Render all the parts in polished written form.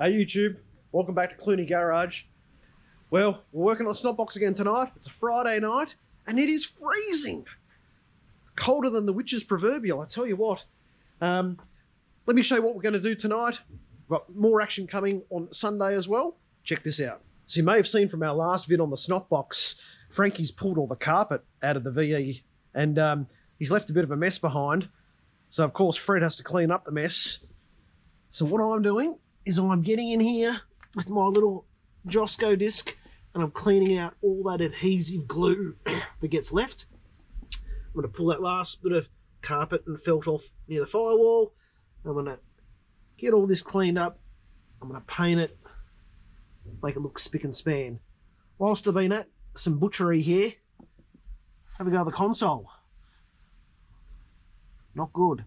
Hey YouTube, welcome back to Clooney Garage. Well, we're working on Snotbox again tonight. It's a Friday night and it is freezing. Colder than the witch's proverbial, I tell you what. Let me show you what we're going to do tonight. We've got more action coming on Sunday as well. Check this out. So you may have seen from our last vid on the Snotbox, Frankie's pulled all the carpet out of the VE and he's left a bit of a mess behind. So of course Fred has to clean up the mess. So what I'm doing is I'm getting in here with my little Josco disc and I'm cleaning out all that adhesive glue that gets left. I'm going to pull that last bit of carpet and felt off near the firewall. I'm going to get all this cleaned up. I'm going to paint it, make it look spick and span. Whilst I've been at some butchery here, have a go at the console. Not good.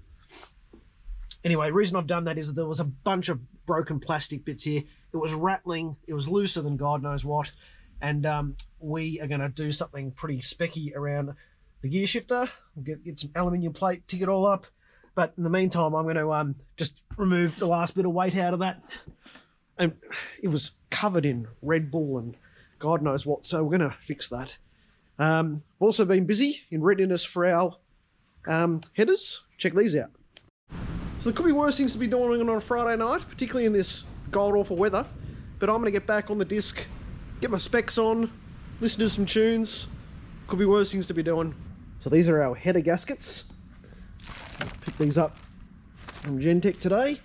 Anyway, the reason I've done that is there was a bunch of broken plastic bits here. It was rattling. It was looser than God knows what. And we are going to do something pretty specky around the gear shifter. We'll get some aluminium plate, tick it all up. But in the meantime, I'm going to just remove the last bit of weight out of that. And it was covered in Red Bull and God knows what. So we're going to fix that. Also been busy in readiness for our headers. Check these out. So there could be worse things to be doing on a Friday night, particularly in this god awful weather. But I'm going to get back on the disc, get my specs on, listen to some tunes. Could be worse things to be doing. So these are our header gaskets. Picked these up from Gentech today.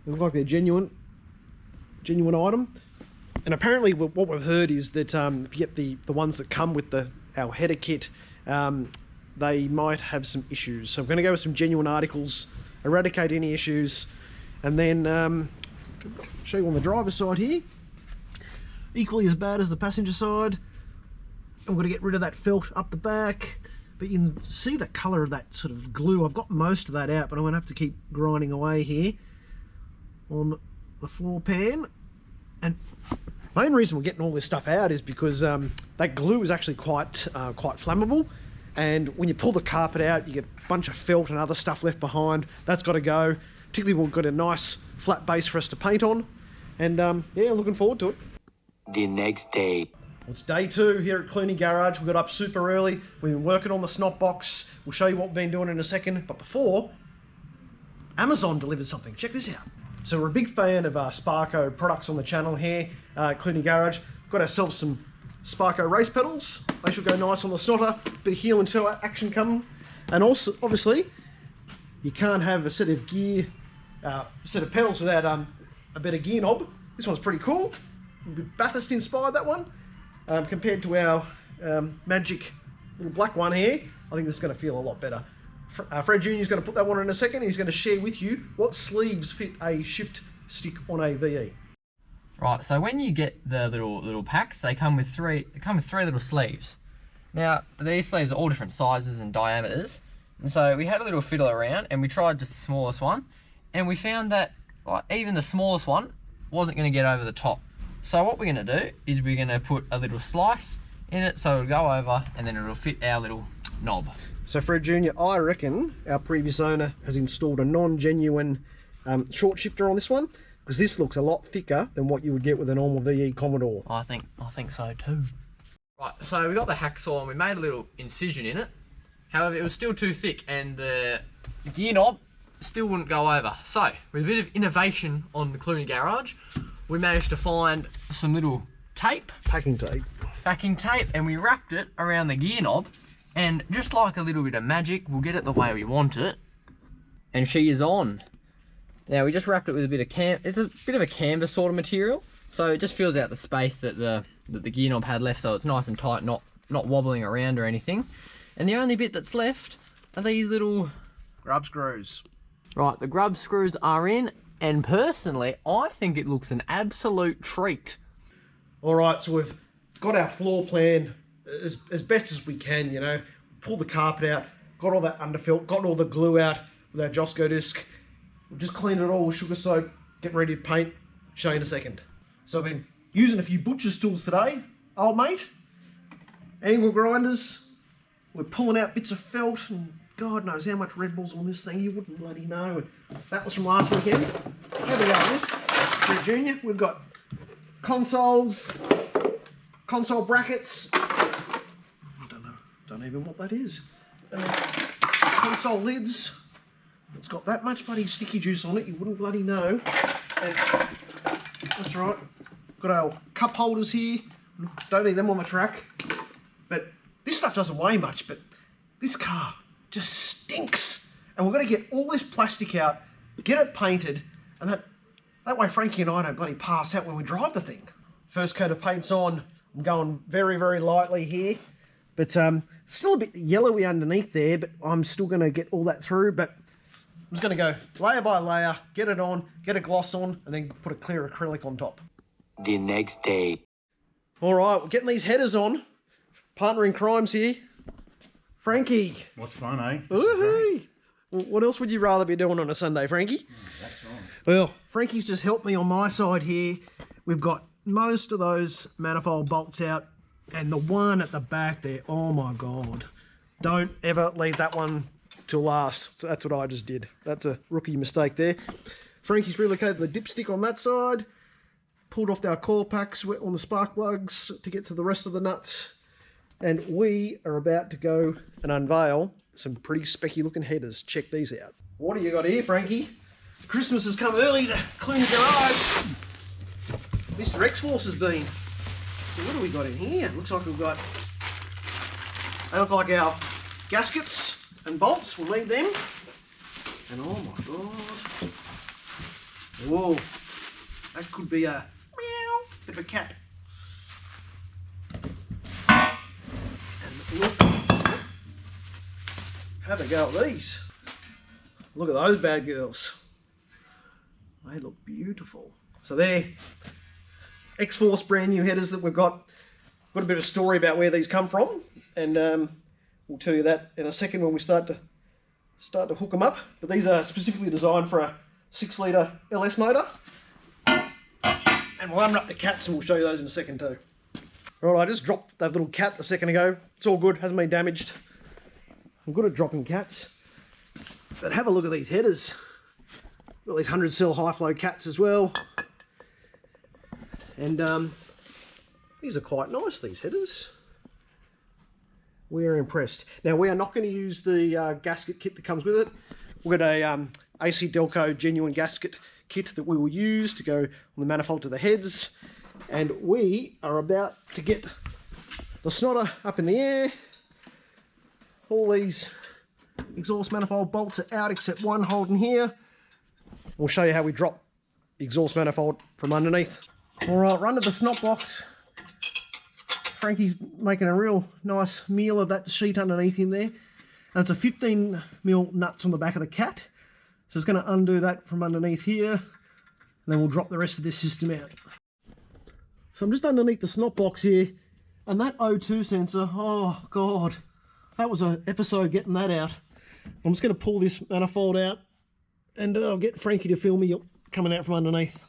They look like they're genuine item. And apparently what we've heard is that if you get the ones that come with our header kit, they might have some issues. So I'm going to go with some genuine articles, eradicate any issues, and then show you on the driver's side here. Equally as bad as the passenger side. I'm going to get rid of that felt up the back, but you can see the colour of that sort of glue. I've got most of that out, but I'm going to have to keep grinding away here on the floor pan. And the main reason we're getting all this stuff out is because that glue is actually quite flammable. And when you pull the carpet out, you get a bunch of felt and other stuff left behind. That's got to go. Particularly when we've got a nice flat base for us to paint on. And yeah, looking forward to it. The next day. It's day 2 here at Clooney Garage. We got up super early. We've been working on the Snotbox. We'll show you what we've been doing in a second. But before, Amazon delivered something. Check this out. So we're a big fan of Sparco products on the channel here, Clooney Garage. We've got ourselves some Sparco race pedals. They should go nice on the snotter. Bit of heel and toe action coming. And also, obviously, you can't have a set of pedals without a better gear knob. This one's pretty cool. Bathurst inspired, that one. Compared to our magic little black one here, I think this is going to feel a lot better. Fred Jr. is going to put that one in a second. He's going to share with you what sleeves fit a shift stick on a VE. Right, so when you get the little packs, they come with three little sleeves. Now these sleeves are all different sizes and diameters, and so we had a little fiddle around and we tried just the smallest one, and we found that even the smallest one wasn't going to get over the top. So what we're going to do is we're going to put a little slice in it so it'll go over and then it'll fit our little knob. So Fred Jr., I reckon our previous owner has installed a non-genuine short shifter on this one, because this looks a lot thicker than what you would get with a normal VE Commodore. I think so too. Right, so we got the hacksaw and we made a little incision in it. However, it was still too thick and the gear knob still wouldn't go over. So, with a bit of innovation on the Clooney Garage, we managed to find some little tape. Packing tape, and we wrapped it around the gear knob, and just like a little bit of magic, we'll get it the way we want it. And she is on. Now we just wrapped it with a bit of it's a bit of a canvas sort of material, so it just fills out the space that the gear knob had left, so it's nice and tight, not wobbling around or anything. And the only bit that's left are these little grub screws. Right, the grub screws are in, and personally, I think it looks an absolute treat. All right, so we've got our floor plan as best as we can, you know. Pulled the carpet out, got all that underfelt, got all the glue out with our Josco disc. We've just cleaned it all with sugar soap, getting ready to paint, show you in a second. So I've been using a few butcher's tools today, old mate. Angle grinders. We're pulling out bits of felt and God knows how much Red Bull's on this thing, you wouldn't bloody know. That was from last weekend. Have a go at this. Street Junior. We've got consoles, console brackets. I don't even what that is. And then console lids. It's got that much bloody sticky juice on it, you wouldn't bloody know. And that's right. Got our cup holders here. Don't need them on the track. But this stuff doesn't weigh much, but this car just stinks. And we're going to get all this plastic out, get it painted, and that way Frankie and I don't bloody pass out when we drive the thing. First coat of paint's on. I'm going very, very lightly here. But still a bit yellowy underneath there, but I'm still going to get all that through. But I'm just going to go layer by layer, get it on, get a gloss on, and then put a clear acrylic on top. The next day. All right, we're getting these headers on. Partner in crimes here. Frankie. What's fun, eh? Woohoo! What else would you rather be doing on a Sunday, Frankie? That's right. Well, Frankie's just helped me on my side here. We've got most of those manifold bolts out, and the one at the back there, oh my God. Don't ever leave that one till last. So that's what I just did. That's a rookie mistake there. Frankie's relocated the dipstick on that side, pulled off our coil packs on the spark plugs to get to the rest of the nuts, and we are about to go and unveil some pretty specky looking headers. Check these out. What do you got here, Frankie? Christmas has come early to clean the garage. Mr. X-Force has been. So what do we got in here? Looks like we've got, they look like our gaskets and bolts. We'll need them. And oh my God. Whoa. That could be a meow, bit of a cat. And look, have a go at these. Look at those bad girls. They look beautiful. So they're X-Force brand new headers that we've got. Got a bit of story about where these come from, and we'll tell you that in a second when we start to hook them up. But these are specifically designed for a 6-litre LS motor. And we'll unwrap the cats and we'll show you those in a second too. Right, I just dropped that little cat a second ago. It's all good, hasn't been damaged. I'm good at dropping cats. But have a look at these headers. Got these 100-cell high-flow cats as well. And these are quite nice, these headers. We're impressed. Now, we are not going to use the gasket kit that comes with it. We've got a AC Delco genuine gasket kit that we will use to go on the manifold to the heads. And we are about to get the snotter up in the air. All these exhaust manifold bolts are out except one Holden here. We'll show you how we drop the exhaust manifold from underneath. All right, run to the snot box. Frankie's making a real nice meal of that sheet underneath him there. And it's a 15mm nuts on the back of the cat. So it's going to undo that from underneath here. And then we'll drop the rest of this system out. So I'm just underneath the snot box here. And that O2 sensor, oh God. That was an episode getting that out. I'm just going to pull this manifold out. And I'll get Frankie to film me coming out from underneath.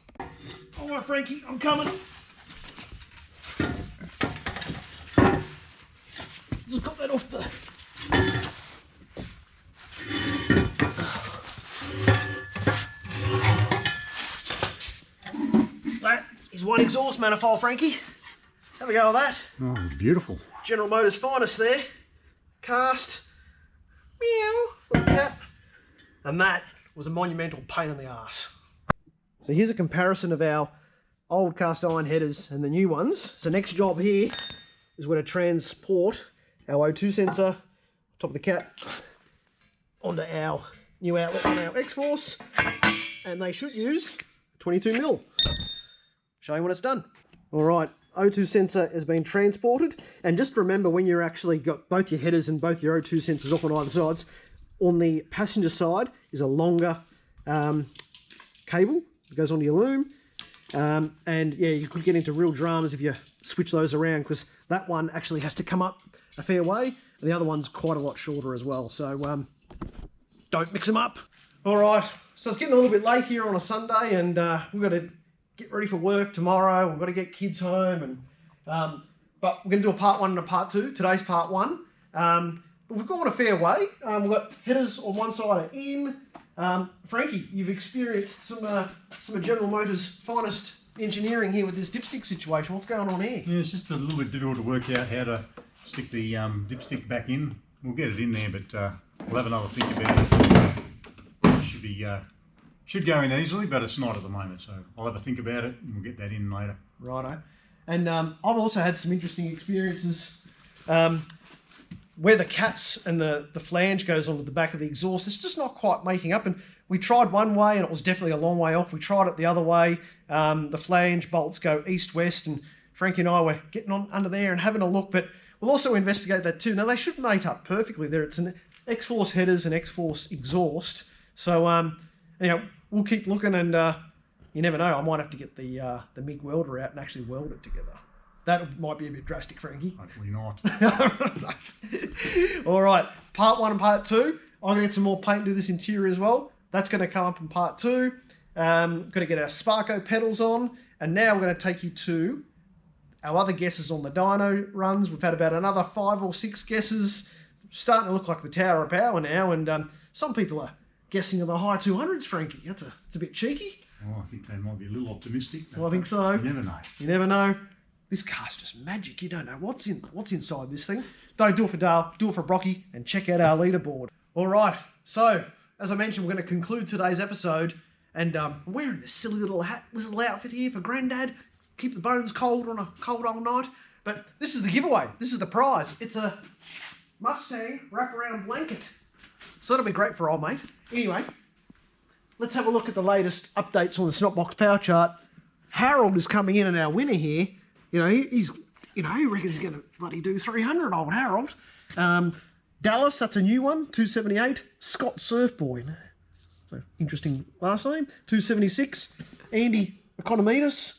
All right, Frankie, I'm coming. Just got that off the... That is one exhaust manifold, Frankie. Have a go with that. Oh, beautiful. General Motors finest there. Cast. Meow. Little cat. And that was a monumental pain in the arse. So here's a comparison of our old cast iron headers and the new ones. So next job here is we're to transport our O2 sensor, top of the cat, onto our new outlet on our X-Force, and they should use 22mm. Show you when it's done. All right, O2 sensor has been transported, and just remember when you're actually got both your headers and both your O2 sensors off on either sides, on the passenger side is a longer cable that goes onto your loom. And yeah, you could get into real dramas if you switch those around, because that one actually has to come up a fair way, and the other one's quite a lot shorter as well. So don't mix them up. All right, so it's getting a little bit late here on a Sunday, and we've got to get ready for work tomorrow. We've got to get kids home, and but we're going to do a part 1 and a part 2. Today's part 1. But we've gone a fair way. We've got headers on one side are in. Frankie, you've experienced some of General Motors' finest engineering here with this dipstick situation. What's going on here? Yeah, it's just a little bit difficult to work out how to stick the dipstick back in. We'll get it in there, but we'll have another think about it. Should go in easily, but it's not at the moment. So I'll have a think about it, and we'll get that in later. Righto. And I've also had some interesting experiences where the cats and the flange goes onto the back of the exhaust. It's just not quite making up. And we tried one way, and it was definitely a long way off. We tried it the other way. The flange bolts go east-west, and Frankie and I were getting on under there and having a look. But we'll also investigate that too. Now, they should mate up perfectly there. It's an X-Force headers and X-Force exhaust. So, we'll keep looking, and you never know. I might have to get the MIG welder out and actually weld it together. That might be a bit drastic, Frankie. Hopefully not. All right, part 1 and part 2. I'm going to get some more paint and do this interior as well. That's going to come up in part 2. Got to get our Sparco pedals on. And now we're going to take you to our other guesses on the dyno runs. We've had about another 5 or 6 guesses. Starting to look like the Tower of Power now. And some people are guessing in the high 200s, Frankie. It's a bit cheeky. Oh, I think they might be a little optimistic. Well, I think so. You never know. You never know. This car's just magic. You don't know what's inside this thing. Don't do it for Dale, do it for Brocky, and check out our leaderboard. All right, so as I mentioned, we're going to conclude today's episode, and I'm wearing this silly little outfit here for Grandad. Keep the bones cold on a cold old night. But this is the giveaway. This is the prize. It's a Mustang wraparound blanket. So that'll be great for old mate. Anyway, let's have a look at the latest updates on the Snotbox Power Chart. Harold is coming in, and our winner here. He reckons he's going to bloody do 300, old Harold. Dallas, that's a new one, 278. Scott Surfboy, so interesting last name, 276. Andy Economidas,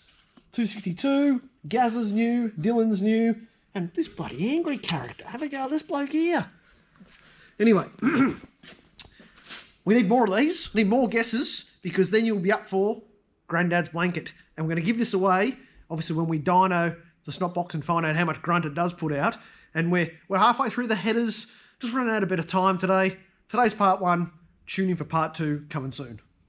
262. Gaz's new, Dylan's new, and this bloody angry character. Have a go at this bloke here. Anyway, we need more of these. We need more guesses, because then you'll be up for Granddad's blanket. And we're going to give this away, obviously, when we dyno the Snotbox and find out how much grunt it does put out. And we're halfway through the headers, just running out a bit of time today. Today's part 1, tune in for part 2 coming soon.